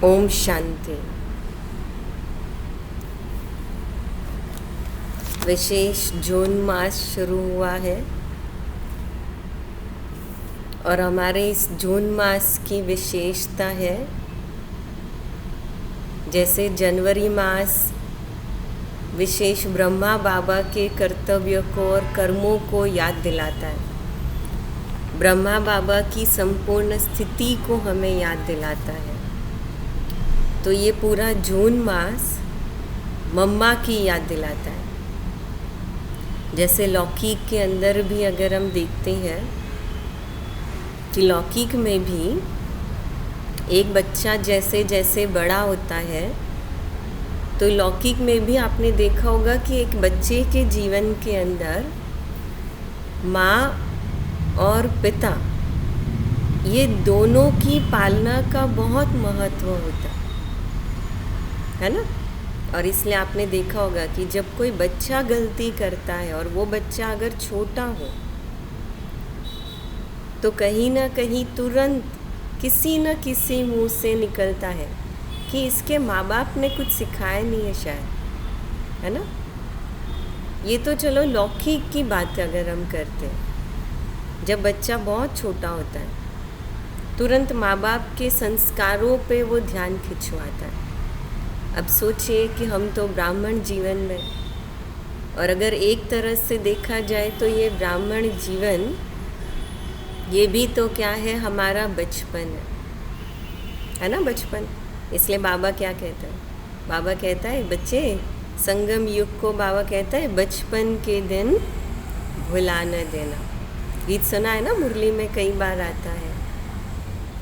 ओम शांति। विशेष जून मास शुरू हुआ है और हमारे इस जून मास की विशेषता है, जैसे जनवरी मास विशेष ब्रह्मा बाबा के कर्तव्य को और कर्मों को याद दिलाता है, ब्रह्मा बाबा की संपूर्ण स्थिति को हमें याद दिलाता है। तो ये पूरा जून मास मम्मा की याद दिलाता है। जैसे लौकिक के अंदर भी अगर हम देखते हैं कि लौकिक में भी एक बच्चा जैसे जैसे बड़ा होता है, तो लौकिक में भी आपने देखा होगा कि एक बच्चे के जीवन के अंदर माँ और पिता ये दोनों की पालना का बहुत महत्व होता है ना। और इसलिए आपने देखा होगा कि जब कोई बच्चा गलती करता है और वो बच्चा अगर छोटा हो तो कहीं ना कहीं तुरंत किसी न किसी मुंह से निकलता है कि इसके माँ बाप ने कुछ सिखाया नहीं है शायद, है ना। ये तो चलो लौकिक की बात अगर हम करते हैं, जब बच्चा बहुत छोटा होता है तुरंत माँ बाप के संस्कारों पे वो ध्यान खिंचवाता है। अब सोचिए कि हम तो ब्राह्मण जीवन में, और अगर एक तरह से देखा जाए तो ये ब्राह्मण जीवन ये भी तो क्या है, हमारा बचपन है ना, बचपन। इसलिए बाबा क्या कहता है, बाबा कहता है बच्चे, संगम युग को बाबा कहता है बचपन के दिन भुला न देना। गीत सुना है ना, मुरली में कई बार आता है।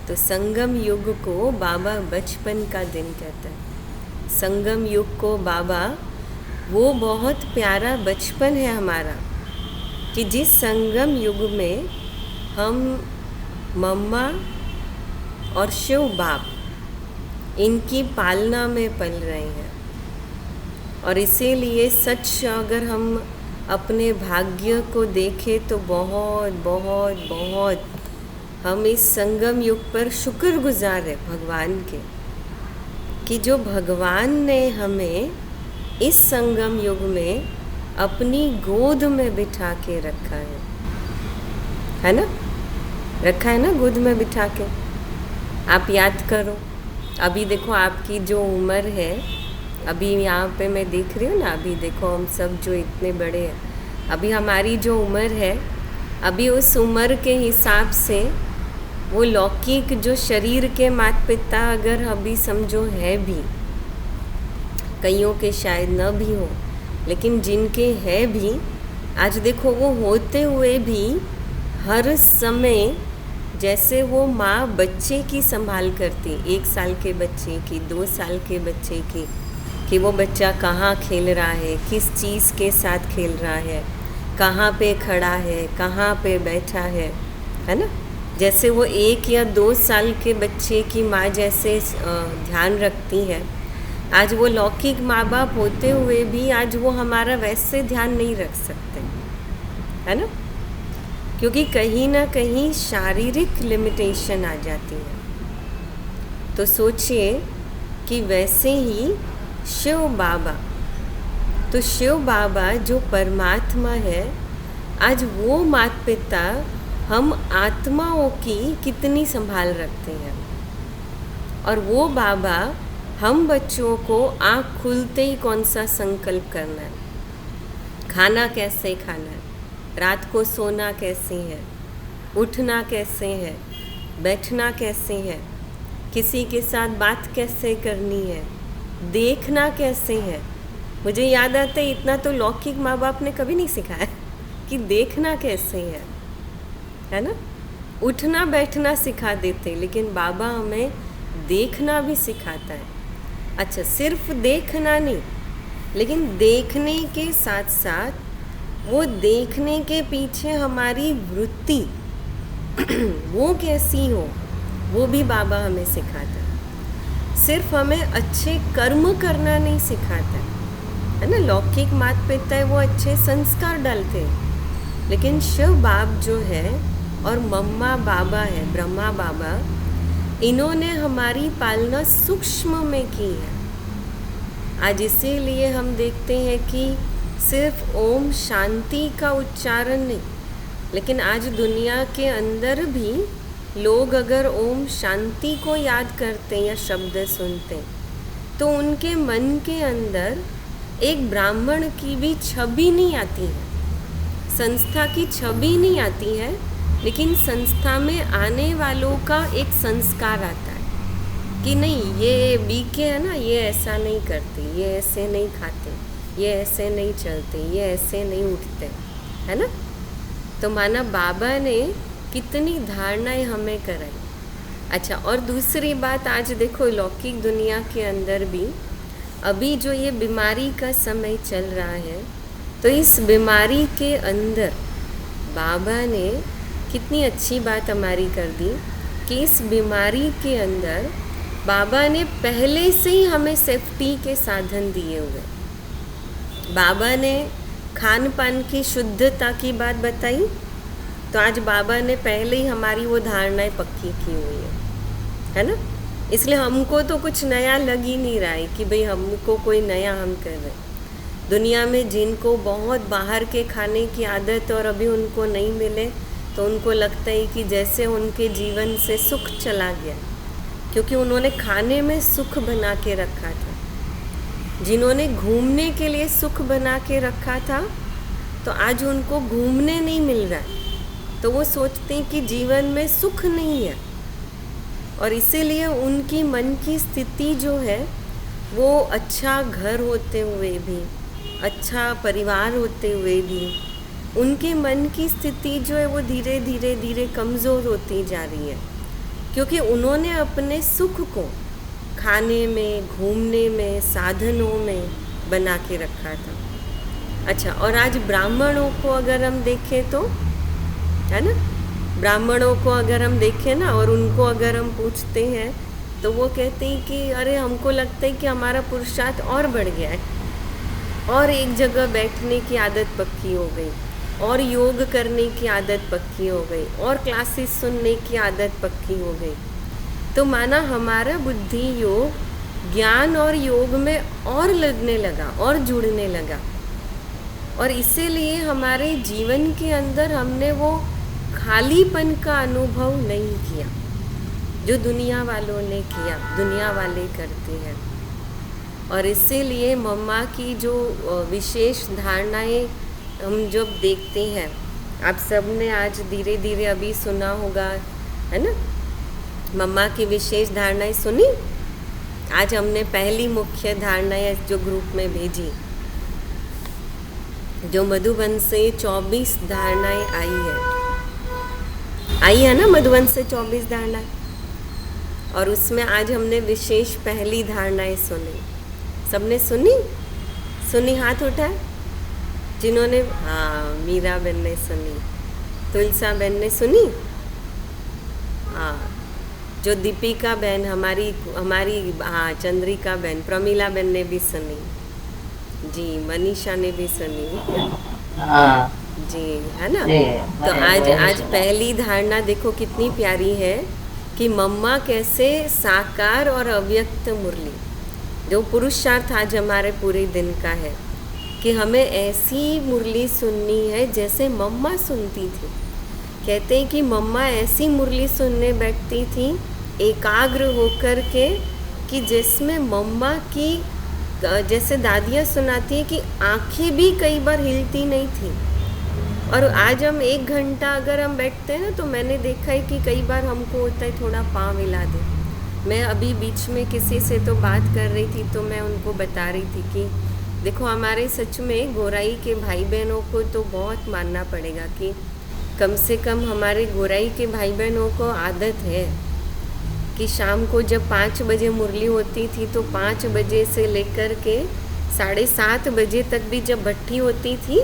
तो संगम युग को बाबा बचपन का दिन कहता है। संगम युग को बाबा, वो बहुत प्यारा बचपन है हमारा, कि जिस संगम युग में हम मम्मा और शिव बाप इनकी पालना में पल रहे हैं। और इसीलिए सच अगर हम अपने भाग्य को देखें तो बहुत बहुत बहुत हम इस संगम युग पर शुक्रगुजार है भगवान के, कि जो भगवान ने हमें इस संगम युग में अपनी गोद में बिठा के रखा है ना, रखा है ना गोद में बिठा के। आप याद करो, अभी देखो आपकी जो उम्र है, अभी यहाँ पे मैं देख रही हूँ ना, अभी देखो हम सब जो इतने बड़े हैं, अभी हमारी जो उम्र है, अभी उस उम्र के हिसाब से वो लौकिक जो शरीर के माता पिता अगर अभी समझो है भी, कईयों के शायद न भी हो, लेकिन जिनके है भी, आज देखो वो होते हुए भी हर समय जैसे वो माँ बच्चे की संभाल करती, 1 साल के बच्चे की, 2 साल के बच्चे की, कि वो बच्चा कहाँ खेल रहा है, किस चीज़ के साथ खेल रहा है, कहाँ पे खड़ा है, कहाँ पे बैठा है ना। जैसे वो 1 या 2 साल के बच्चे की माँ जैसे ध्यान रखती है, आज वो लौकिक माँ बाप होते हुए भी आज वो हमारा वैसे ध्यान नहीं रख सकते, है ना, क्योंकि कहीं ना कहीं शारीरिक लिमिटेशन आ जाती है। तो सोचिए कि वैसे ही शिव बाबा, तो शिव बाबा जो परमात्मा है, आज वो माता पिता हम आत्माओं की कितनी संभाल रखते हैं। और वो बाबा हम बच्चों को आँख खुलते ही कौन सा संकल्प करना है, खाना कैसे खाना है, रात को सोना कैसे है, उठना कैसे है, बैठना कैसे है, किसी के साथ बात कैसे करनी है, देखना कैसे है। मुझे याद आता है, इतना तो लौकिक माँ बाप ने कभी नहीं सिखाया कि देखना कैसे है ना। उठना बैठना सिखा देते, लेकिन बाबा हमें देखना भी सिखाता है। अच्छा, सिर्फ देखना नहीं, लेकिन देखने के साथ साथ वो देखने के पीछे हमारी वृत्ति वो कैसी हो, वो भी बाबा हमें सिखाता है। सिर्फ हमें अच्छे कर्म करना नहीं सिखाता है ना। लौकिक माता पिता है वो अच्छे संस्कार डालते हैं, लेकिन शिव बाप जो है और मम्मा बाबा है, ब्रह्मा बाबा, इन्होंने हमारी पालना सूक्ष्म में की है। आज इसीलिए हम देखते हैं कि सिर्फ ओम शांति का उच्चारण नहीं, लेकिन आज दुनिया के अंदर भी लोग अगर ओम शांति को याद करते हैं या शब्द सुनते हैं तो उनके मन के अंदर एक ब्राह्मण की भी छवि नहीं आती है, संस्था की छवि नहीं आती है, लेकिन संस्था में आने वालों का एक संस्कार आता है कि नहीं, ये बीके है ना, ये ऐसा नहीं करते, ये ऐसे नहीं खाते, ये ऐसे नहीं चलते, ये ऐसे नहीं उठते, है ना। तो माना बाबा ने कितनी धारणाएं हमें कराई। अच्छा, और दूसरी बात, आज देखो लौकिक दुनिया के अंदर भी अभी जो ये बीमारी का समय चल रहा है, तो इस बीमारी के अंदर बाबा ने कितनी अच्छी बात हमारी कर दी कि इस बीमारी के अंदर बाबा ने पहले से ही हमें सेफ्टी के साधन दिए हुए। बाबा ने खान पान की शुद्धता की बात बताई, तो आज बाबा ने पहले ही हमारी वो धारणाएं पक्की की हुई है ना। इसलिए हमको तो कुछ नया लग ही नहीं रहा है कि भाई हमको कोई नया हम कर रहे। दुनिया में जिनको बहुत बाहर के खाने की आदत और अभी उनको नहीं मिले, तो उनको लगता है कि जैसे उनके जीवन से सुख चला गया, क्योंकि उन्होंने खाने में सुख बना के रखा था। जिन्होंने घूमने के लिए सुख बना के रखा था, तो आज उनको घूमने नहीं मिल रहा है, तो वो सोचते हैं कि जीवन में सुख नहीं है, और इसीलिए उनकी मन की स्थिति जो है वो अच्छा घर होते हुए भी, अच्छा परिवार होते हुए भी, उनके मन की स्थिति जो है वो धीरे धीरे धीरे कमज़ोर होती जा रही है, क्योंकि उन्होंने अपने सुख को खाने में, घूमने में, साधनों में बना के रखा था। अच्छा, और आज ब्राह्मणों को अगर हम देखें तो, है ना, ब्राह्मणों को अगर हम देखें ना और उनको अगर हम पूछते हैं, तो वो कहते हैं कि अरे हमको लगता है कि हमारा पुरुषार्थ और बढ़ गया है, और एक जगह बैठने की आदत पक्की हो गई, और योग करने की आदत पक्की हो गई, और क्लासेस सुनने की आदत पक्की हो गई। तो माना हमारा बुद्धि योग, ज्ञान और योग में और लगने लगा और जुड़ने लगा, और इसीलिए हमारे जीवन के अंदर हमने वो खालीपन का अनुभव नहीं किया जो दुनिया वालों ने किया, दुनिया वाले करते हैं। और इसीलिए मम्मा की जो विशेष धारणाएं हम जब देखते हैं, आप सब ने आज धीरे धीरे अभी सुना होगा, है ना, मम्मा की विशेष धारणाएं सुनी। आज हमने पहली मुख्य धारणाएं जो ग्रुप में भेजी, जो मधुबन से 24 धारणाएं आई है ना, मधुबन से 24 धारणाएं, और उसमें आज हमने विशेष पहली धारणाएं सुनी। सबने सुनी हाथ उठाए जिन्होंने, हाँ, मीरा बहन ने सुनी, तुलसा बहन ने सुनी, हाँ, जो दीपिका बहन हमारी हाँ, चंद्रिका बहन, प्रमीला बहन ने भी सुनी जी, मनीषा ने भी सुनी जी, है ना। तो आज पहली धारणा देखो कितनी प्यारी है कि मम्मा कैसे साकार और अव्यक्त मुरली, जो पुरुषार्थ आज हमारे पूरे दिन का है कि हमें ऐसी मुरली सुननी है जैसे मम्मा सुनती थी। कहते हैं कि मम्मा ऐसी मुरली सुनने बैठती थी एकाग्र होकर के कि जिसमें मम्मा की, जैसे दादियाँ सुनाती हैं कि आँखें भी कई बार हिलती नहीं थी। और आज हम 1 घंटा अगर हम बैठते हैं ना, तो मैंने देखा है कि कई बार हमको होता है थोड़ा पाँव हिला दे। मैं अभी बीच में किसी से तो बात कर रही थी, तो मैं उनको बता रही थी कि देखो हमारे सच में गोराई के भाई बहनों को तो बहुत मानना पड़ेगा कि कम से कम हमारे गोराई के भाई बहनों को आदत है कि शाम को जब 5 बजे मुरली होती थी, तो 5 बजे से लेकर के 7:30 बजे तक भी जब भट्ठी होती थी,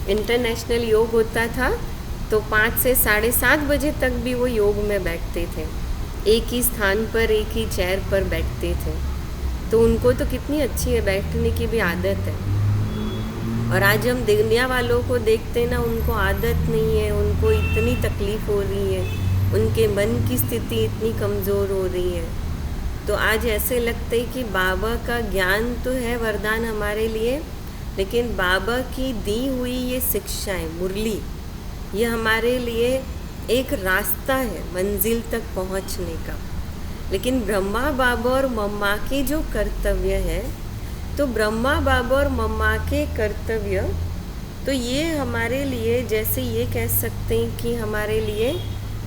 इंटरनेशनल योग होता था, तो 5 से 7:30 बजे तक भी वो योग में बैठते थे, एक ही स्थान पर, एक ही चेयर पर बैठते थे। तो उनको तो कितनी अच्छी है, बैठने की भी आदत है। और आज हम दुनिया वालों को देखते ना, उनको आदत नहीं है, उनको इतनी तकलीफ़ हो रही है, उनके मन की स्थिति इतनी कमज़ोर हो रही है। तो आज ऐसे लगता है कि बाबा का ज्ञान तो है वरदान हमारे लिए, लेकिन बाबा की दी हुई ये शिक्षाएं, मुरली, ये हमारे लिए एक रास्ता है मंजिल तक पहुंचने का। लेकिन ब्रह्मा बाबा और मम्मा के जो कर्तव्य है, तो ब्रह्मा बाबा और मम्मा के कर्तव्य तो ये हमारे लिए, जैसे ये कह सकते हैं कि हमारे लिए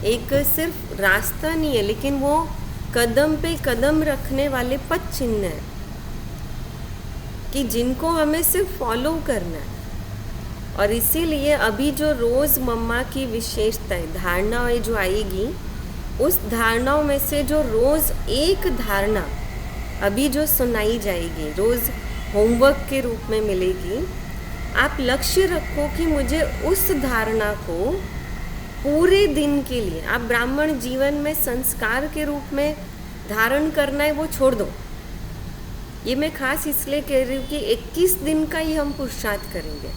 एक सिर्फ रास्ता नहीं है, लेकिन वो कदम पे कदम रखने वाले पद चिन्ह है कि जिनको हमें सिर्फ फॉलो करना है। और इसीलिए अभी जो रोज़ मम्मा की विशेषताएं, धारणाएं जो आएगी, उस धारणाओं में से जो रोज़ एक धारणा अभी जो सुनाई जाएगी, रोज़ होमवर्क के रूप में मिलेगी, आप लक्ष्य रखो कि मुझे उस धारणा को पूरे दिन के लिए, आप ब्राह्मण जीवन में संस्कार के रूप में धारण करना है वो छोड़ दो। ये मैं खास इसलिए कह रही हूँ कि 21 दिन का ही हम पुरुषार्थ करेंगे।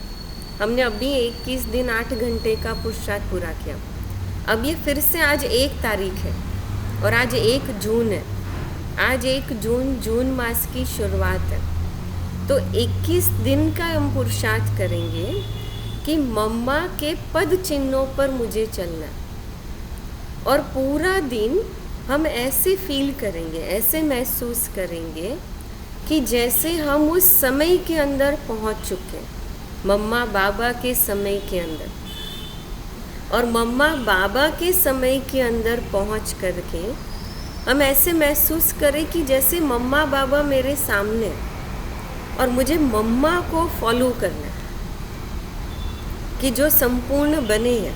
हमने अभी 21 दिन 8 घंटे का पुरुषार्थ पूरा किया। अब ये फिर से आज 1 तारीख है और आज 1 जून है। आज 1 जून मास की शुरुआत है। तो 21 दिन का हम पुरुषार्थ करेंगे कि मम्मा के पद चिन्हों पर मुझे चलना, और पूरा दिन हम ऐसे फील करेंगे, ऐसे महसूस करेंगे कि जैसे हम उस समय के अंदर पहुंच चुके हैं, मम्मा बाबा के समय के अंदर। और मम्मा बाबा के समय के अंदर पहुंच करके हम ऐसे महसूस करें कि जैसे मम्मा बाबा मेरे सामने हैं और मुझे मम्मा को फॉलो करना है, कि जो संपूर्ण बने हैं।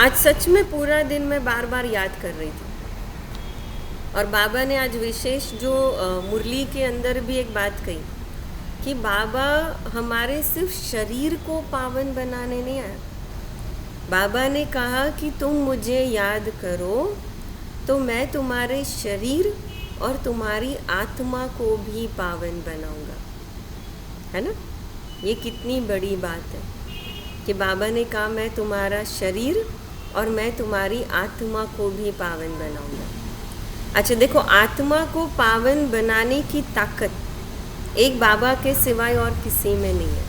आज सच में पूरा दिन मैं बार बार याद कर रही थी, और बाबा ने आज विशेष जो मुरली के अंदर भी एक बात कही कि बाबा हमारे सिर्फ शरीर को पावन बनाने नहीं आया। बाबा ने कहा कि तुम मुझे याद करो तो मैं तुम्हारे शरीर और तुम्हारी आत्मा को भी पावन बनाऊंगा। है ना? ये कितनी बड़ी बात है कि बाबा ने कहा मैं तुम्हारा शरीर और मैं तुम्हारी आत्मा को भी पावन बनाऊंगा। अच्छा देखो, आत्मा को पावन बनाने की ताकत एक बाबा के सिवाय और किसी में नहीं है,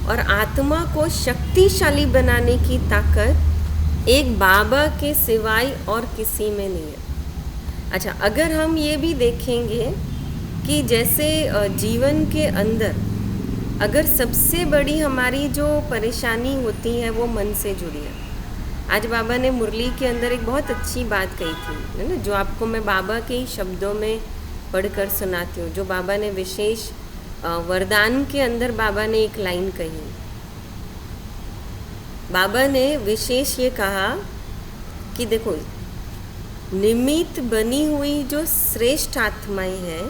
और आत्मा को शक्तिशाली बनाने की ताकत एक बाबा के सिवाय और किसी में नहीं है। अच्छा, अगर हम ये भी देखेंगे कि जैसे जीवन के अंदर अगर सबसे बड़ी हमारी जो परेशानी होती है वो मन से जुड़ी है। आज बाबा ने मुरली के अंदर एक बहुत अच्छी बात कही थी, है ना, जो आपको मैं बाबा के ही शब्दों में पढ़कर सुनाती हूँ। जो बाबा ने विशेष वरदान के अंदर बाबा ने एक लाइन कही। बाबा ने विशेष ये कहा कि देखो, निमित्त बनी हुई जो श्रेष्ठ आत्माएं हैं,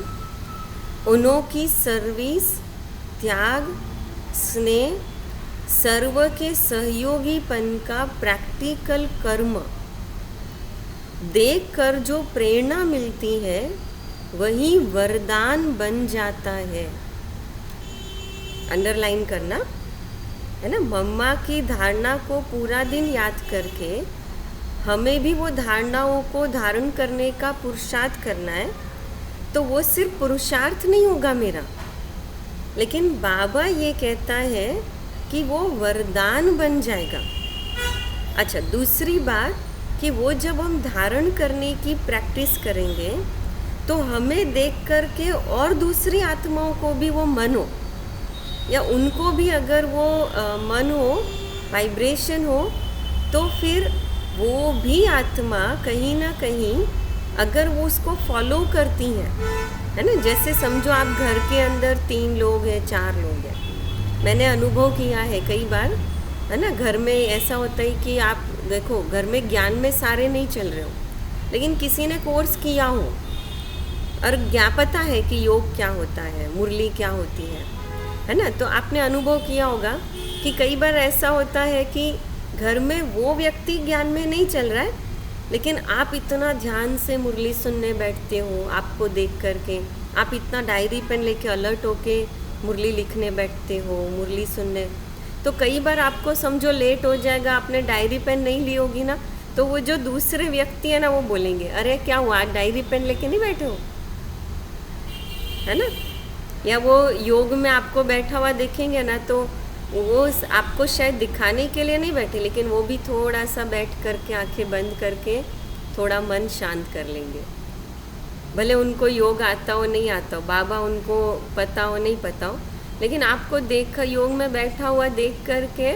उन्हों की सर्विस, त्याग, स्नेह, सर्व के सहयोगीपन का प्रैक्टिकल कर्म देखकर जो प्रेरणा मिलती है वही वरदान बन जाता है। अंडरलाइन करना, है ना। मम्मा की धारणा को पूरा दिन याद करके हमें भी वो धारणाओं को धारण करने का पुरुषार्थ करना है। तो वो सिर्फ पुरुषार्थ नहीं होगा मेरा, लेकिन बाबा ये कहता है कि वो वरदान बन जाएगा। अच्छा, दूसरी बात कि वो जब हम धारण करने की प्रैक्टिस करेंगे तो हमें देख कर के और दूसरी आत्माओं को भी वो मन हो, या उनको भी अगर वो मन हो, वाइब्रेशन हो, तो फिर वो भी आत्मा कहीं ना कहीं अगर वो उसको फॉलो करती हैं, है ना। जैसे समझो आप घर के अंदर 3 लोग हैं, 4 लोग हैं। मैंने अनुभव किया है कई बार, है ना। घर में ऐसा होता है कि आप देखो, घर में ज्ञान में सारे नहीं चल रहे हो, लेकिन किसी ने कोर्स किया हो और पता है कि योग क्या होता है, मुरली क्या होती है ना। तो आपने अनुभव किया होगा कि कई बार ऐसा होता है कि घर में वो व्यक्ति ज्ञान में नहीं चल रहा है, लेकिन आप इतना ध्यान से मुरली सुनने बैठते हो। आपको देख करके आप इतना डायरी पेन लेके अलर्ट होके मुरली लिखने बैठते हो, मुरली सुनने। तो कई बार आपको समझो लेट हो जाएगा, आपने डायरी पेन नहीं ली होगी ना, तो वो जो दूसरे व्यक्ति है ना वो बोलेंगे, अरे क्या हुआ, आज डायरी पेन लेके नहीं बैठे हो, है ना। या वो योग में आपको बैठा हुआ देखेंगे ना, तो वो आपको शायद दिखाने के लिए नहीं बैठे, लेकिन वो भी थोड़ा सा बैठ करके आंखें बंद करके थोड़ा मन शांत कर लेंगे। भले उनको योग आता हो नहीं आता हो, बाबा उनको पता हो नहीं पता हो, लेकिन आपको देख योग में बैठा हुआ देख करके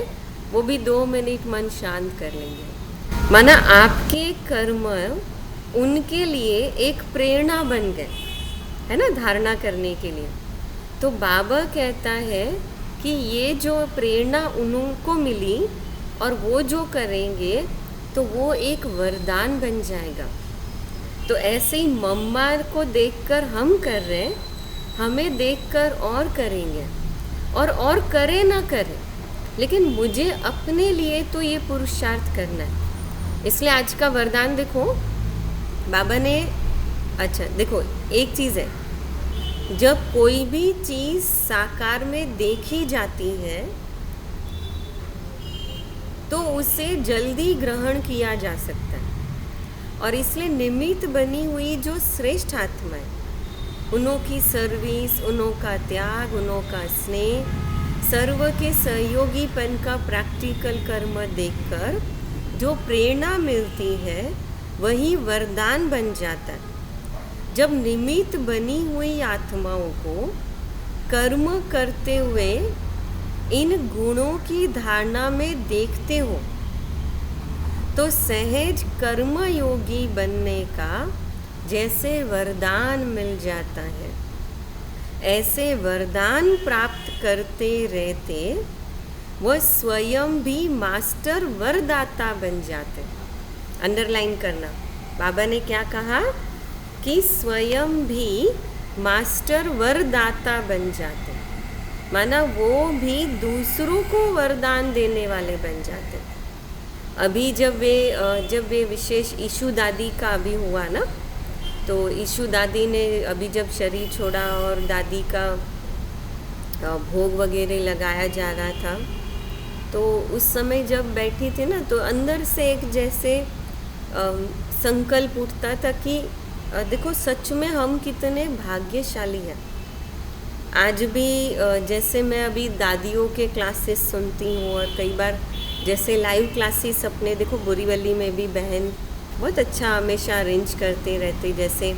वो भी 2 मिनट मन शांत कर लेंगे। माना आपके कर्म उनके लिए एक प्रेरणा बन गए, है ना, धारणा करने के लिए। तो बाबा कहता है कि ये जो प्रेरणा उनको मिली और वो जो करेंगे तो वो एक वरदान बन जाएगा। तो ऐसे ही मम्मा को देखकर हम कर रहे हैं, हमें देखकर और करेंगे, और करें ना करें, लेकिन मुझे अपने लिए तो ये पुरुषार्थ करना है। इसलिए आज का वरदान देखो, बाबा ने, अच्छा देखो एक चीज़ है, जब कोई भी चीज़ साकार में देखी जाती है तो उसे जल्दी ग्रहण किया जा सकता है, और इसलिए निमित्त बनी हुई जो श्रेष्ठ आत्मा है, उन्हों की सर्विस, उन्हों का त्याग, उन्हों का स्नेह, सर्व के सहयोगीपन का प्रैक्टिकल कर्म देखकर जो प्रेरणा मिलती है वही वरदान बन जाता है। जब निमित्त बनी हुई आत्माओं को कर्म करते हुए इन गुणों की धारणा में देखते हो तो सहज कर्मयोगी बनने का जैसे वरदान मिल जाता है, ऐसे वरदान प्राप्त करते रहते वह स्वयं भी मास्टर वरदाता बन जाते। अंडरलाइन करना, बाबा ने क्या कहा कि स्वयं भी मास्टर वरदाता बन जाते, माना वो भी दूसरों को वरदान देने वाले बन जाते। अभी जब वे विशेष ईशु दादी का अभी हुआ ना, तो ईशु दादी ने अभी जब शरीर छोड़ा और दादी का भोग वगैरह लगाया जा रहा था, तो उस समय जब बैठी थी ना, तो अंदर से एक जैसे संकल्प उठता था कि देखो सच में हम कितने भाग्यशाली हैं। आज भी जैसे मैं अभी दादियों के क्लासेस सुनती हूँ, और कई बार जैसे लाइव क्लासेस अपने देखो बोरीवली में भी बहन बहुत अच्छा हमेशा अरेंज करते रहते, जैसे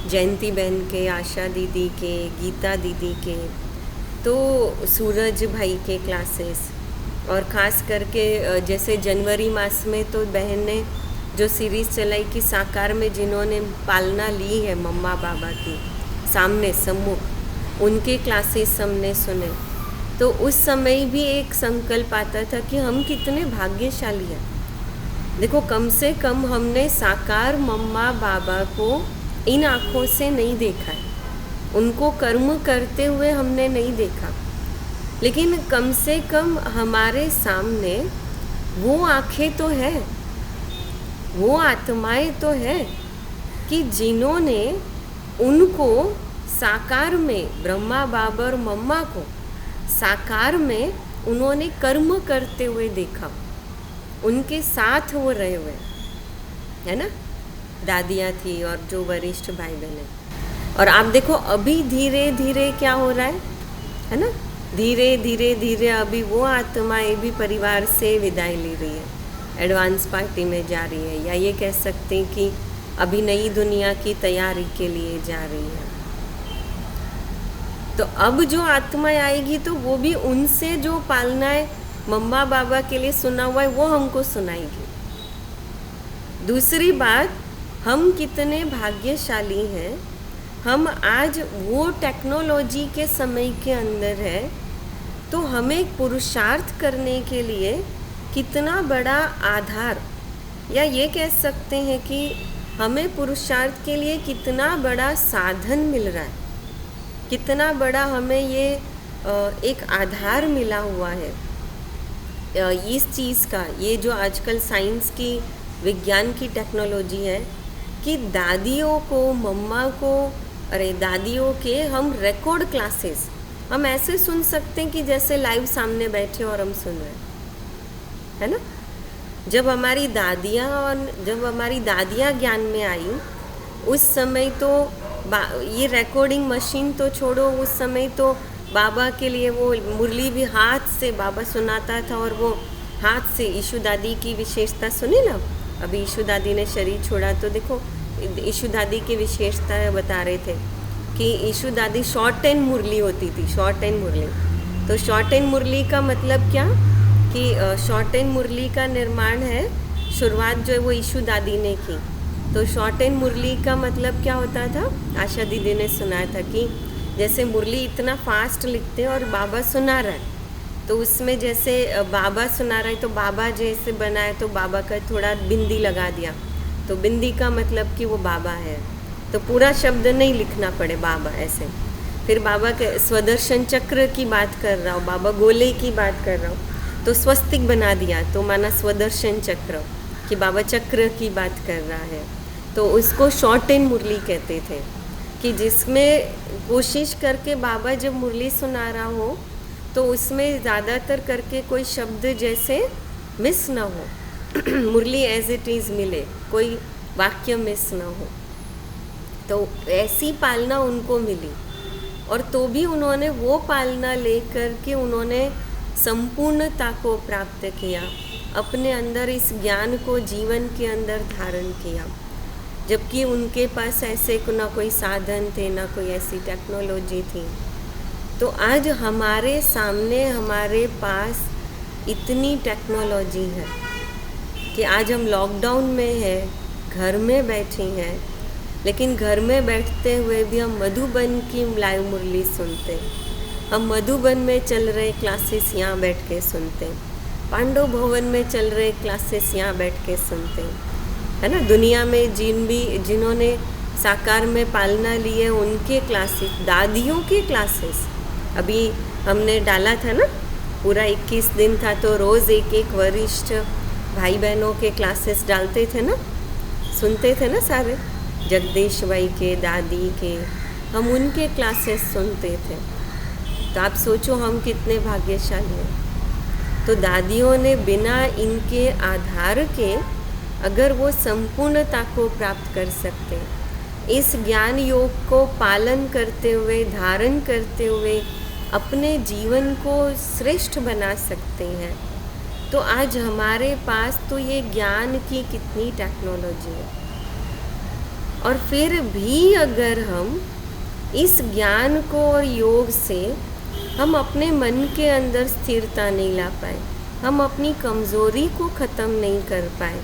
जयंती बहन के, आशा दीदी के, गीता दीदी के, तो सूरज भाई के क्लासेस, और ख़ास करके जैसे जनवरी मास में तो बहन ने जो सीरीज़ चलाई कि साकार में जिन्होंने पालना ली है मम्मा बाबा की सामने सम्मुख, उनके क्लासेस हमने सुने। तो उस समय भी एक संकल्प आता था कि हम कितने भाग्यशाली हैं। देखो कम से कम हमने साकार मम्मा बाबा को इन आँखों से नहीं देखा है, उनको कर्म करते हुए हमने नहीं देखा, लेकिन कम से कम हमारे सामने वो आँखें तो है, वो आत्माएं तो है कि जिन्होंने उनको साकार में, ब्रह्मा बाबा और मम्मा को साकार में उन्होंने कर्म करते हुए देखा, उनके साथ वो रहे हुए, है ना, दादियाँ थी और जो वरिष्ठ भाई बहन। और आप देखो अभी धीरे धीरे क्या हो रहा है ना, धीरे धीरे धीरे अभी वो आत्माएं भी परिवार से विदाई ले रही है, एडवांस पार्टी में जा रही है, या ये कह सकते हैं कि अभी नई दुनिया की तैयारी के लिए जा रही है। तो अब जो आत्माएं आएगी तो वो भी उनसे जो पालना है मम्मा बाबा के लिए सुना हुआ है वो हमको सुनाएगी। दूसरी बात, हम कितने भाग्यशाली हैं, हम आज वो टेक्नोलॉजी के समय के अंदर है, तो हमें पुरुषार्थ करने के लिए कितना बड़ा आधार, या ये कह सकते हैं कि हमें पुरुषार्थ के लिए कितना बड़ा साधन मिल रहा है, कितना बड़ा हमें ये एक आधार मिला हुआ है इस चीज़ का। ये जो आजकल साइंस की, विज्ञान की टेक्नोलॉजी है कि दादियों को, मम्मा को, अरे दादियों के हम रिकॉर्ड क्लासेस हम ऐसे सुन सकते हैं कि जैसे लाइव सामने बैठे और हम सुन रहे हैं, है ना। जब हमारी दादियाँ ज्ञान में आई, उस समय तो ये रिकॉर्डिंग मशीन तो छोड़ो, उस समय तो बाबा के लिए वो मुरली भी हाथ से बाबा सुनाता था, और वो हाथ से ईशु दादी की विशेषता सुनी ना। अभी ईशु दादी ने शरीर छोड़ा तो देखो ईशु दादी की विशेषता बता रहे थे कि ईशु दादी शॉर्ट एंड मुरली होती थी, शॉर्ट एंड मुरली। तो शॉर्ट एंड मुरली का मतलब क्या कि शॉर्ट एंड मुरली का निर्माण है, शुरुआत जो है वो ईशु दादी ने की। तो शॉर्ट एंड मुरली का मतलब क्या होता था, आशा दीदी ने सुनाया था कि जैसे मुरली इतना फास्ट लिखते हैं और बाबा सुना रहा है, तो उसमें जैसे बाबा सुना रहा है तो बाबा जैसे बनाए तो बाबा का थोड़ा बिंदी लगा दिया, तो बिंदी का मतलब कि वो बाबा है, तो पूरा शब्द नहीं लिखना पड़े बाबा ऐसे। फिर बाबा के स्वदर्शन चक्र की बात कर रहा हूँ, बाबा गोले की बात कर रहा हूँ, तो स्वस्तिक बना दिया, तो माना स्वदर्शन चक्र कि बाबा चक्र की बात कर रहा है। तो उसको शॉर्ट एंड मुरली कहते थे कि जिसमें कोशिश करके बाबा जब मुरली सुना रहा हो तो उसमें ज़्यादातर करके कोई शब्द जैसे मिस ना हो मुरली एज इट इज़ मिले, कोई वाक्य मिस ना हो। तो ऐसी पालना उनको मिली, और तो भी उन्होंने वो पालना लेकर के उन्होंने संपूर्णता को प्राप्त किया, अपने अंदर इस ज्ञान को जीवन के अंदर धारण किया, जबकि उनके पास ऐसे ना कोई साधन थे, ना कोई ऐसी टेक्नोलॉजी थी। तो आज हमारे सामने हमारे पास इतनी टेक्नोलॉजी है कि आज हम लॉकडाउन में हैं, घर में बैठे हैं, लेकिन घर में बैठते हुए भी हम मधुबन की लाइव मुरली सुनते हैं। हम मधुबन में चल रहे क्लासेस यहाँ बैठ के सुनते हैं, पांडव भवन में चल रहे क्लासेस यहाँ बैठ के सुनते हैं, है ना। दुनिया में जिन्होंने साकार में पालना ली है उनके क्लासेस, दादियों के क्लासेस अभी हमने डाला था ना, पूरा 21 दिन था, तो रोज़ एक वरिष्ठ भाई बहनों के क्लासेस डालते थे ना, सुनते थे ना सारे, जगदीश भाई के, दादी के, हम उनके क्लासेस सुनते थे। तो आप सोचो हम कितने भाग्यशाली हैं। तो दादियों ने बिना इनके आधार के अगर वो संपूर्णता को प्राप्त कर सकते, इस ज्ञान योग को पालन करते हुए, धारण करते हुए अपने जीवन को श्रेष्ठ बना सकते हैं, तो आज हमारे पास तो ये ज्ञान की कितनी टेक्नोलॉजी है। और फिर भी अगर हम इस ज्ञान को और योग से हम अपने मन के अंदर स्थिरता नहीं ला पाए, हम अपनी कमज़ोरी को ख़त्म नहीं कर पाए,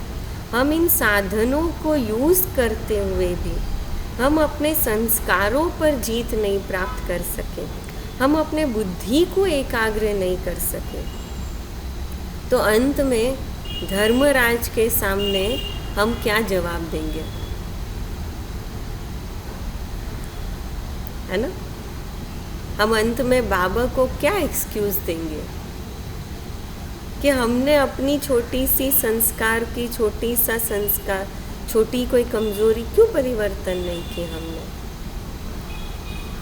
हम इन साधनों को यूज़ करते हुए भी हम अपने संस्कारों पर जीत नहीं प्राप्त कर सके, हम अपने बुद्धि को एकाग्र नहीं कर सके, तो अंत में धर्मराज के सामने हम क्या जवाब देंगे, है ना। हम अंत में बाबा को क्या एक्सक्यूज़ देंगे कि हमने अपनी छोटी सी संस्कार की छोटी कोई कमज़ोरी क्यों परिवर्तन नहीं की हमने,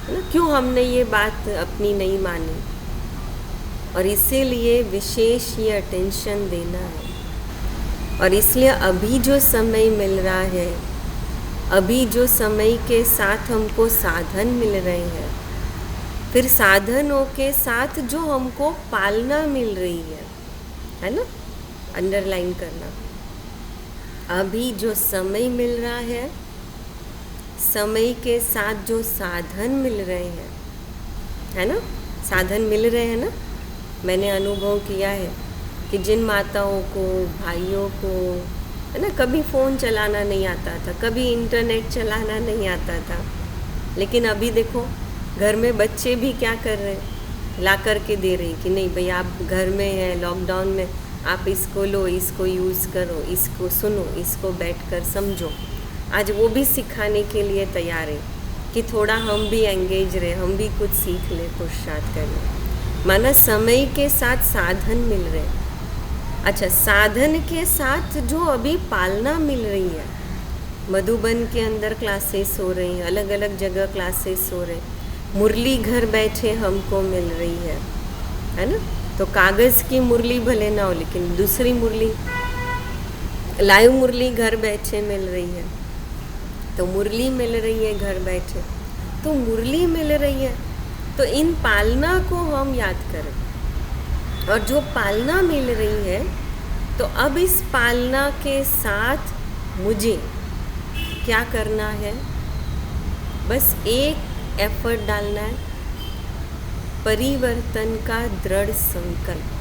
है ना, क्यों हमने ये बात अपनी नहीं मानी। और इसीलिए विशेष ये अटेंशन देना है। और इसलिए अभी जो समय मिल रहा है, अभी जो समय के साथ हमको साधन मिल रहे हैं, फिर साधनों के साथ जो हमको पालना मिल रही है ना, अंडरलाइन करना, अभी जो समय मिल रहा है, समय के साथ जो साधन मिल रहे हैं, है ना, साधन मिल रहे हैं ना। मैंने अनुभव किया है कि जिन माताओं को, भाइयों को, है ना, कभी फ़ोन चलाना नहीं आता था, कभी इंटरनेट चलाना नहीं आता था, लेकिन अभी देखो घर में बच्चे भी क्या कर रहे हैं, ला कर के दे रहे हैं कि नहीं भाई आप घर में हैं, लॉकडाउन में, आप इसको लो, इसको यूज़ करो, इसको सुनो, इसको बैठकर समझो। आज वो भी सिखाने के लिए तैयार है कि थोड़ा हम भी एंगेज रहे, हम भी कुछ सीख लें, पुरुषार्थ करें। माना समय के साथ साधन मिल रहे हैं। अच्छा, साधन के साथ जो अभी पालना मिल रही है, मधुबन के अंदर क्लासेस हो रही हैं, अलग अलग जगह क्लासेस हो रहे हैं, मुरली घर बैठे हमको मिल रही है ना। तो कागज़ की मुरली भले ना हो, लेकिन दूसरी मुरली, लाइव मुरली घर बैठे मिल रही है। तो मुरली मिल रही है घर बैठे, तो मुरली मिल रही है, तो इन पालना को हम याद करें। और जो पालना मिल रही है, तो अब इस पालना के साथ मुझे क्या करना है? बस एक एफर्ट डालना है, परिवर्तन का दृढ़ संकल्प,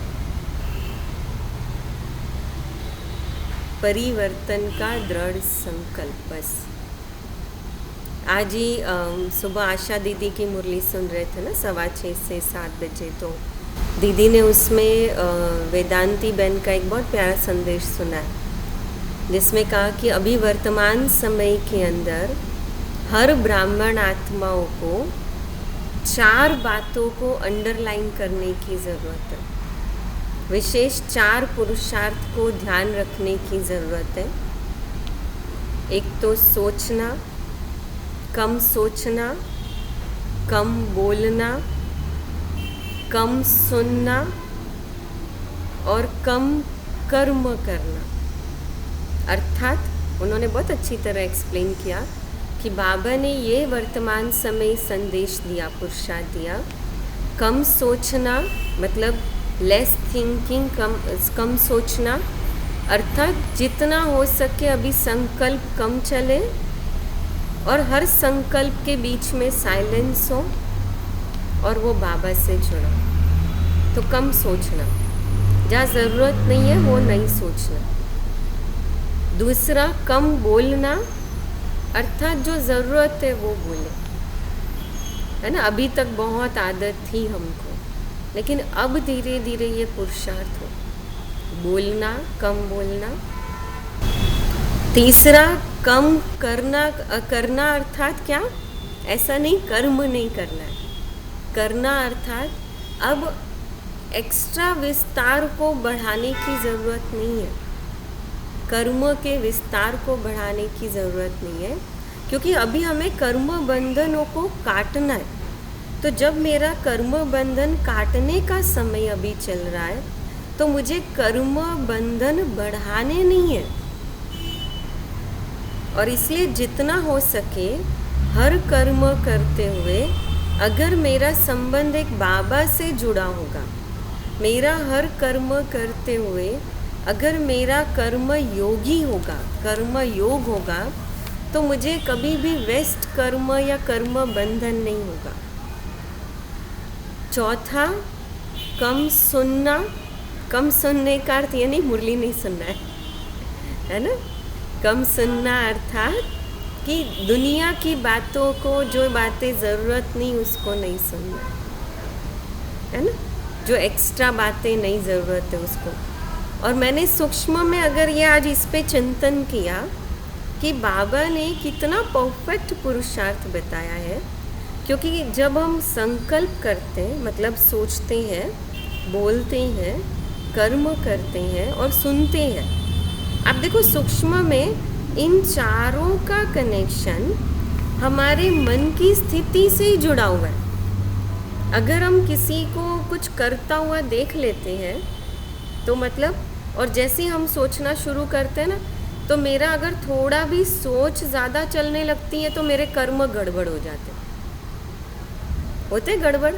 परिवर्तन का दृढ़ संकल्प। बस आज ही सुबह आशा दीदी की मुरली सुन रहे थे ना, 6:15 से 7 बजे। तो दीदी ने उसमें वेदांती बहन का एक बहुत प्यारा संदेश सुना है, जिसमें कहा कि अभी वर्तमान समय के अंदर हर ब्राह्मण आत्माओं को 4 बातों को अंडरलाइन करने की ज़रूरत है, विशेष 4 पुरुषार्थ को ध्यान रखने की ज़रूरत है। एक तो सोचना, कम सोचना, कम बोलना, कम सुनना और कम कर्म करना। अर्थात उन्होंने बहुत अच्छी तरह एक्सप्लेन किया कि बाबा ने ये वर्तमान समय संदेश दिया, पुरुषार्थ दिया। कम सोचना मतलब लेस थिंकिंग, कम सोचना, अर्थात जितना हो सके अभी संकल्प कम चले और हर संकल्प के बीच में साइलेंस हो और वो बाबा से जुड़ा। तो कम सोचना, जहाँ ज़रूरत नहीं है वो नहीं सोचना। दूसरा, कम बोलना, अर्थात जो ज़रूरत है वो बोले, है ना। अभी तक बहुत आदत थी हमको, लेकिन अब धीरे धीरे ये पुरुषार्थ हो, बोलना, कम बोलना। तीसरा, कम करना अर्थात क्या? ऐसा नहीं कर्म नहीं करना है। करना अर्थात अब एक्स्ट्रा विस्तार को बढ़ाने की ज़रूरत नहीं है, कर्म के विस्तार को बढ़ाने की ज़रूरत नहीं है, क्योंकि अभी हमें कर्म बंधनों को काटना है। तो जब मेरा कर्म बंधन काटने का समय अभी चल रहा है, तो मुझे कर्म बंधन बढ़ाने नहीं है। और इसलिए जितना हो सके हर कर्म करते हुए, अगर मेरा संबंध एक बाबा से जुड़ा होगा, मेरा हर कर्म करते हुए अगर मेरा कर्म योगी होगा, कर्म योग होगा, तो मुझे कभी भी वेस्ट कर्म या कर्म बंधन नहीं होगा। चौथा, कम सुनना। कम सुनने का अर्थ ये नहीं मुरली नहीं सुनना है ना। कम सुनना अर्थात कि दुनिया की बातों को, जो बातें ज़रूरत नहीं उसको नहीं सुनना, है ना। जो एक्स्ट्रा बातें नहीं ज़रूरत है उसको। और मैंने सूक्ष्म में अगर ये आज इस पे चिंतन किया कि बाबा ने कितना परफेक्ट पुरुषार्थ बताया है, क्योंकि जब हम संकल्प करते हैं, मतलब सोचते हैं, बोलते हैं, कर्म करते हैं और सुनते हैं, आप देखो सूक्ष्म में इन चारों का कनेक्शन हमारे मन की स्थिति से ही जुड़ा हुआ है। अगर हम किसी को कुछ करता हुआ देख लेते हैं तो मतलब, और जैसे ही हम सोचना शुरू करते हैं ना, तो मेरा अगर थोड़ा भी सोच ज़्यादा चलने लगती है तो मेरे कर्म गड़बड़ हो जाते हैं, होते गड़बड़,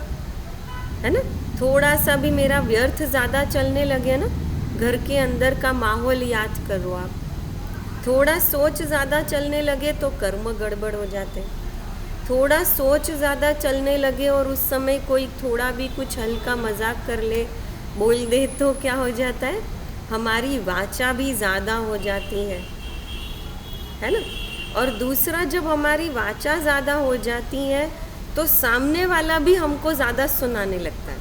है ना। थोड़ा सा भी मेरा व्यर्थ ज़्यादा चलने लगे ना, घर के अंदर का माहौल याद करो आप, थोड़ा सोच ज़्यादा चलने लगे तो कर्म गड़बड़ हो जाते हैं। थोड़ा सोच ज़्यादा चलने लगे और उस समय कोई थोड़ा भी कुछ हल्का मजाक कर ले, बोल दे, तो क्या हो जाता है, हमारी वाचा भी ज़्यादा हो जाती है ना। और दूसरा, जब हमारी वाचा ज़्यादा हो जाती है तो सामने वाला भी हमको ज़्यादा सुनाने लगता है,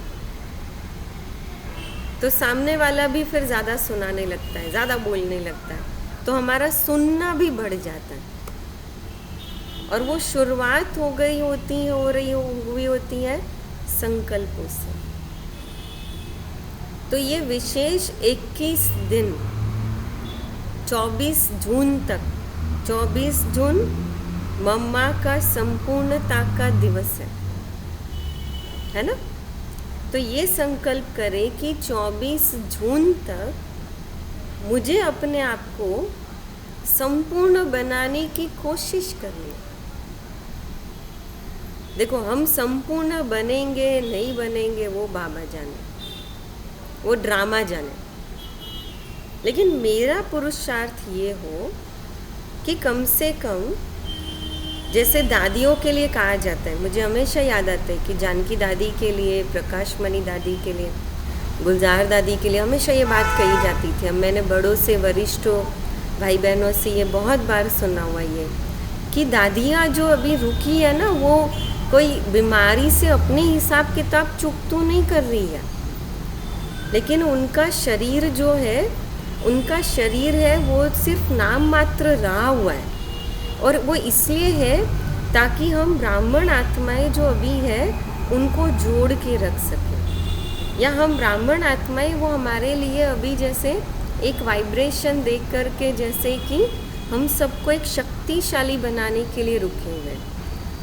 तो सामने वाला भी फिर ज़्यादा सुनाने लगता है, ज़्यादा बोलने लगता है, तो हमारा सुनना भी बढ़ जाता है। और वो शुरुआत हुई होती है संकल्पों से। तो ये विशेष 21 दिन 24 जून तक, 24 जून मम्मा का संपूर्णता का दिवस है। है ना। तो ये संकल्प करें कि 24 जून तक मुझे अपने आप को संपूर्ण बनाने की कोशिश करनी है। देखो, हम संपूर्ण बनेंगे नहीं बनेंगे वो बाबा जाने, वो ड्रामा जाने, लेकिन मेरा पुरुषार्थ ये हो कि कम से कम, जैसे दादियों के लिए कहा जाता है, मुझे हमेशा याद आता है कि जानकी दादी के लिए, प्रकाश मणि दादी के लिए, गुलजार दादी के लिए हमेशा ये बात कही जाती थी। अब मैंने बड़ों से, वरिष्ठों, भाई बहनों से ये बहुत बार सुना हुआ ये कि दादियाँ जो अभी रुकी है ना, वो कोई बीमारी से अपने हिसाब किताब चूक तो नहीं कर रही है, लेकिन उनका शरीर जो है, उनका शरीर है वो सिर्फ नाम मात्र रहा हुआ है। और वो इसलिए है ताकि हम ब्राह्मण आत्माएं जो अभी है उनको जोड़ के रख सकें, या हम ब्राह्मण आत्माएं वो हमारे लिए अभी जैसे एक वाइब्रेशन देख कर के, जैसे कि हम सबको एक शक्तिशाली बनाने के लिए रुके हुए हैं,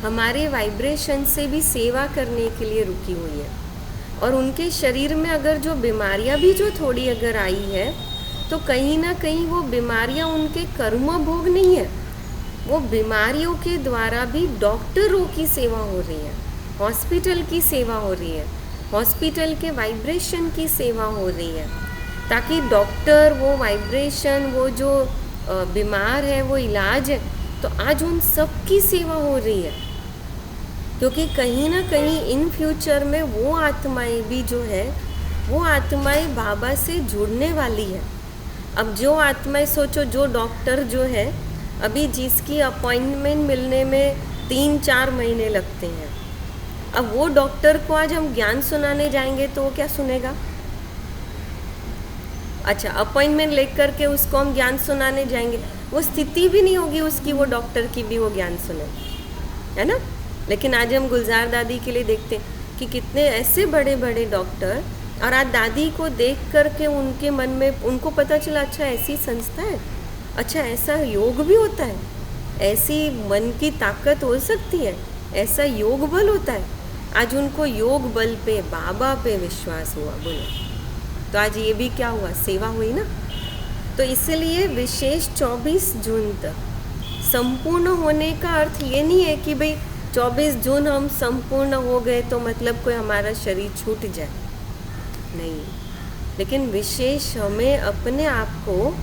हमारे वाइब्रेशन से भी सेवा करने के लिए रुकी हुई है। और उनके शरीर में अगर जो बीमारियां भी जो थोड़ी अगर आई है, तो कहीं ना कहीं वो बीमारियां उनके कर्म भोग नहीं है, वो बीमारियों के द्वारा भी डॉक्टरों की सेवा हो रही है, हॉस्पिटल की सेवा हो रही है, हॉस्पिटल के वाइब्रेशन की सेवा हो रही है, ताकि डॉक्टर वो वाइब्रेशन, वो जो बीमार है वो इलाज है, तो आज उन सब की सेवा हो रही है। क्योंकि कहीं ना कहीं इन फ्यूचर में वो आत्माएं भी जो है, वो आत्माएं बाबा से जुड़ने वाली है। अब जो आत्माएं, सोचो, जो डॉक्टर जो है अभी जिसकी अपॉइंटमेंट मिलने में 3-4 महीने लगते हैं, अब वो डॉक्टर को आज हम ज्ञान सुनाने जाएंगे तो वो क्या सुनेगा? अच्छा, अपॉइंटमेंट लेकर के उसको हम ज्ञान सुनाने जाएंगे, वो स्थिति भी नहीं होगी उसकी, वो डॉक्टर की भी वो ज्ञान सुने, है ना। लेकिन आज हम गुलजार दादी के लिए देखते हैं कि कितने ऐसे बड़े बड़े डॉक्टर, और आज दादी को देख करके उनके मन में, उनको पता चला अच्छा ऐसी संस्था है, अच्छा ऐसा योग भी होता है, ऐसी मन की ताकत हो सकती है, ऐसा योग बल होता है। आज उनको योग बल पे, बाबा पे विश्वास हुआ, बोलो। तो आज ये भी क्या हुआ? सेवा हुई ना। तो इसलिए विशेष 24 जून तक संपूर्ण होने का अर्थ ये नहीं है कि भाई 24 जून हम संपूर्ण हो गए तो मतलब कोई हमारा शरीर छूट जाए, नहीं। लेकिन विशेष हमें अपने आप को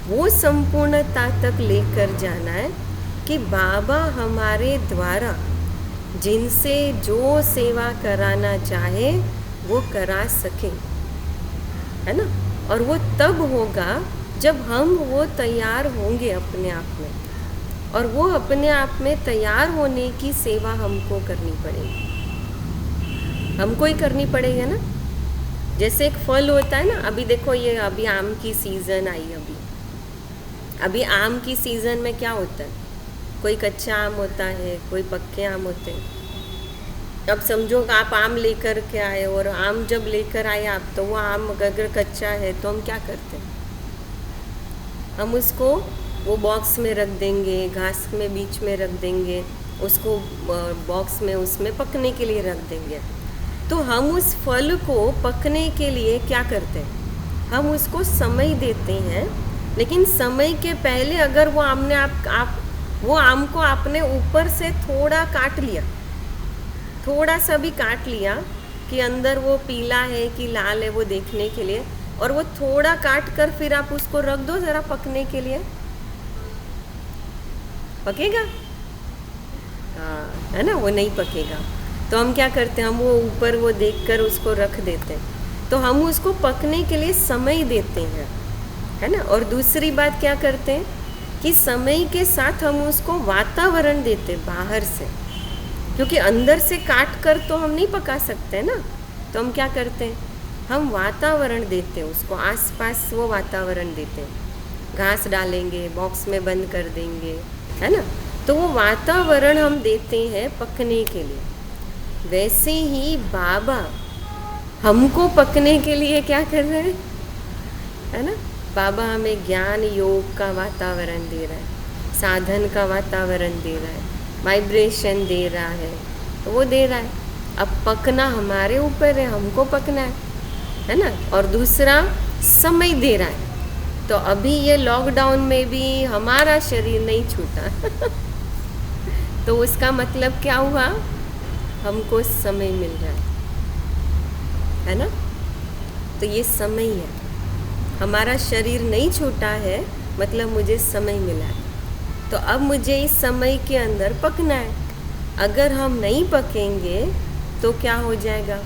वो संपूर्णता तक लेकर जाना है कि बाबा हमारे द्वारा जिनसे जो सेवा कराना चाहे वो करा सके, है ना। और वो तब होगा जब हम वो तैयार होंगे अपने आप में, और वो अपने आप में तैयार होने की सेवा हमको करनी पड़ेगी, हमको ही करनी पड़ेगी ना। जैसे एक फल होता है ना, अभी देखो ये अभी आम की सीज़न आई, अभी आम की सीज़न में क्या होता है, कोई कच्चा आम होता है, कोई पक्के आम होते हैं। अब समझो कि आप आम लेकर के आए, और आम जब लेकर आए आप, तो वो आम अगर कच्चा है तो हम क्या करते हैं, हम उसको वो बॉक्स में रख देंगे, घास में बीच में रख देंगे, उसको बॉक्स में उसमें पकने के लिए रख देंगे। तो हम उस फल को पकने के लिए क्या करते हैं, हम उसको समय देते हैं। लेकिन समय के पहले अगर वो आम ने आप वो आम को आपने ऊपर से थोड़ा काट लिया, थोड़ा सा भी काट लिया कि अंदर वो पीला है कि लाल है वो देखने के लिए, और वो थोड़ा काट कर फिर आप उसको रख दो ज़रा पकने के लिए, पकेगा? हाँ, है ना, वो नहीं पकेगा। तो हम क्या करते हैं, हम वो ऊपर वो देखकर उसको रख देते हैं, तो हम उसको पकने के लिए समय देते हैं, है ना। और दूसरी बात क्या करते हैं कि समय के साथ हम उसको वातावरण देते बाहर से, क्योंकि अंदर से काट कर तो हम नहीं पका सकते ना। तो हम क्या करते हैं, हम वातावरण देते हैं उसको, आसपास वो वातावरण देते हैं, घास डालेंगे, बॉक्स में बंद कर देंगे, है ना। तो वो वातावरण हम देते हैं पकने के लिए। वैसे ही बाबा हमको पकने के लिए क्या कर रहे हैं, है ना। बाबा हमें ज्ञान योग का वातावरण दे रहा है, साधन का वातावरण दे रहा है, वाइब्रेशन दे रहा है, तो वो दे रहा है। अब पकना हमारे ऊपर है, हमको पकना है ना। और दूसरा समय दे रहा है। तो अभी ये लॉकडाउन में भी हमारा शरीर नहीं छूटा तो उसका मतलब क्या हुआ, हमको समय मिल रहा है ना। तो ये समय है, हमारा शरीर नहीं छूटा है, मतलब मुझे समय मिला है। तो अब मुझे इस समय के अंदर पकना है। अगर हम नहीं पकेंगे तो क्या हो जाएगा,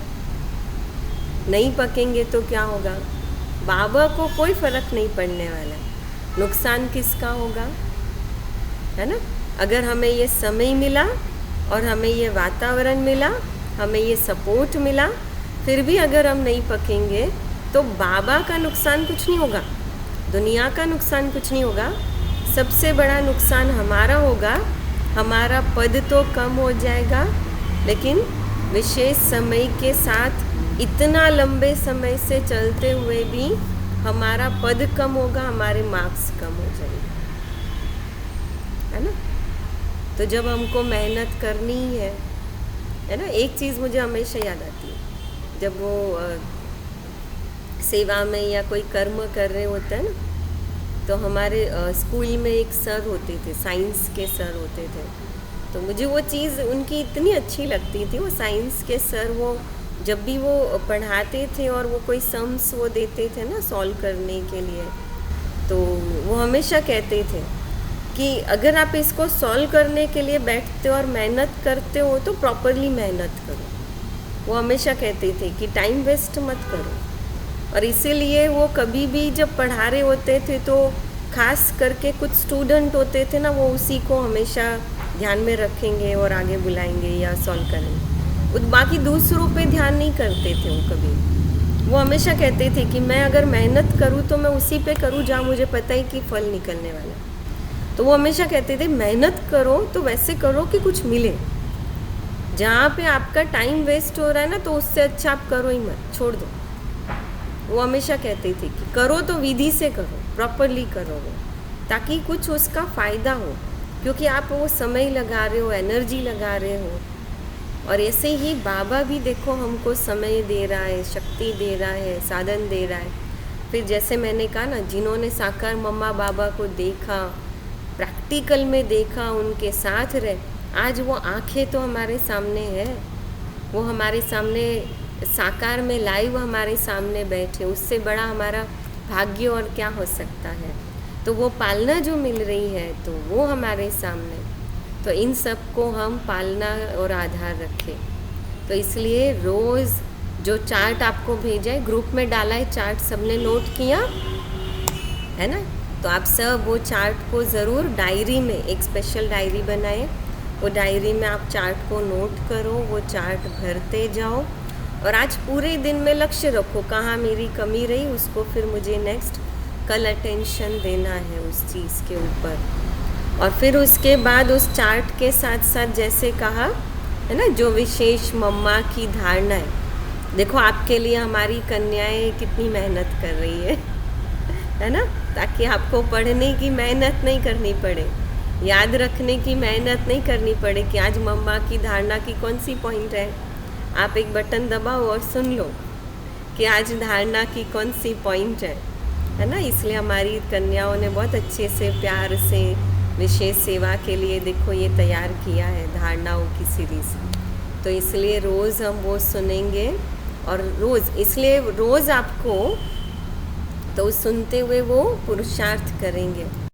नहीं पकेंगे तो क्या होगा, बाबा को कोई फ़र्क नहीं पड़ने वाला है, नुकसान किसका होगा, है ना। अगर हमें ये समय मिला और हमें ये वातावरण मिला, हमें ये सपोर्ट मिला, फिर भी अगर हम नहीं पकेंगे तो बाबा का नुकसान कुछ नहीं होगा, दुनिया का नुकसान कुछ नहीं होगा। सबसे बड़ा नुकसान हमारा होगा, हमारा पद तो कम हो जाएगा, लेकिन विशेष समय के साथ इतना लंबे समय से चलते हुए भी हमारा पद कम होगा, हमारे मार्क्स कम हो जाएंगे, है ना। तो जब हमको मेहनत करनी ही है ना। एक चीज़ मुझे हमेशा याद आती है, जब वो सेवा में या कोई कर्म कर रहे होते हैं ना, तो हमारे स्कूल में एक सर होते थे, साइंस के सर होते थे। तो मुझे वो चीज़ उनकी इतनी अच्छी लगती थी। वो साइंस के सर, वो जब भी वो पढ़ाते थे और वो कोई सम्स वो देते थे ना सॉल्व करने के लिए, तो वो हमेशा कहते थे कि अगर आप इसको सॉल्व करने के लिए बैठते हो और मेहनत करते हो तो प्रॉपरली मेहनत करो। वो हमेशा कहते थे कि टाइम वेस्ट मत करो। और इसीलिए वो कभी भी जब पढ़ा रहे होते थे तो खास करके कुछ स्टूडेंट होते थे ना, वो उसी को हमेशा ध्यान में रखेंगे और आगे बुलाएंगे या सॉल्व करेंगे। वो बाकी दूसरों पे ध्यान नहीं करते थे वो कभी। वो हमेशा कहते थे कि मैं अगर मेहनत करूँ तो मैं उसी पे करूँ जहाँ मुझे पता है कि फल निकलने वाला है। तो वो हमेशा कहते थे मेहनत करो तो वैसे करो कि कुछ मिले। जहाँ पे आपका टाइम वेस्ट हो रहा है ना, तो उससे अच्छा आप करो ही मत, छोड़ दो। वो हमेशा कहते थे कि करो तो विधि से करो, प्रॉपरली करो वो, ताकि कुछ उसका फ़ायदा हो, क्योंकि आप वो समय लगा रहे हो, एनर्जी लगा रहे हो। और ऐसे ही बाबा भी देखो हमको समय दे रहा है, शक्ति दे रहा है, साधन दे रहा है। फिर जैसे मैंने कहा ना, जिन्होंने साकार मम्मा बाबा को देखा, प्रैक्टिकल में देखा, उनके साथ रहे, आज वो आंखें तो हमारे सामने है, वो हमारे सामने साकार में लाइव हमारे सामने बैठे। उससे बड़ा हमारा भाग्य और क्या हो सकता है। तो वो पालना जो मिल रही है तो वो हमारे सामने, तो इन सब को हम पालना और आधार रखें। तो इसलिए रोज़ जो चार्ट आपको भेजा है, ग्रुप में डाला है चार्ट, सबने नोट किया है ना। तो आप सब वो चार्ट को ज़रूर डायरी में, एक स्पेशल डायरी बनाएं, वो डायरी में आप चार्ट को नोट करो, वो चार्ट भरते जाओ। और आज पूरे दिन में लक्ष्य रखो कहाँ मेरी कमी रही, उसको फिर मुझे नेक्स्ट कल अटेंशन देना है उस चीज़ के ऊपर। और फिर उसके बाद उस चार्ट के साथ साथ जैसे कहा है ना, जो विशेष मम्मा की धारणा है, देखो आपके लिए हमारी कन्याएं कितनी मेहनत कर रही है ना, ताकि आपको पढ़ने की मेहनत नहीं करनी पड़े, याद रखने की मेहनत नहीं करनी पड़े कि आज मम्मा की धारणा की कौन सी पॉइंट है। आप एक बटन दबाओ और सुन लो कि आज धारणा की कौन सी पॉइंट है ना। इसलिए हमारी कन्याओं ने बहुत अच्छे से, प्यार से, विशेष सेवा के लिए देखो ये तैयार किया है धारणाओं की सीरीज़। तो इसलिए रोज़ हम वो सुनेंगे, और रोज़ इसलिए रोज़ आपको तो सुनते हुए वो पुरुषार्थ करेंगे।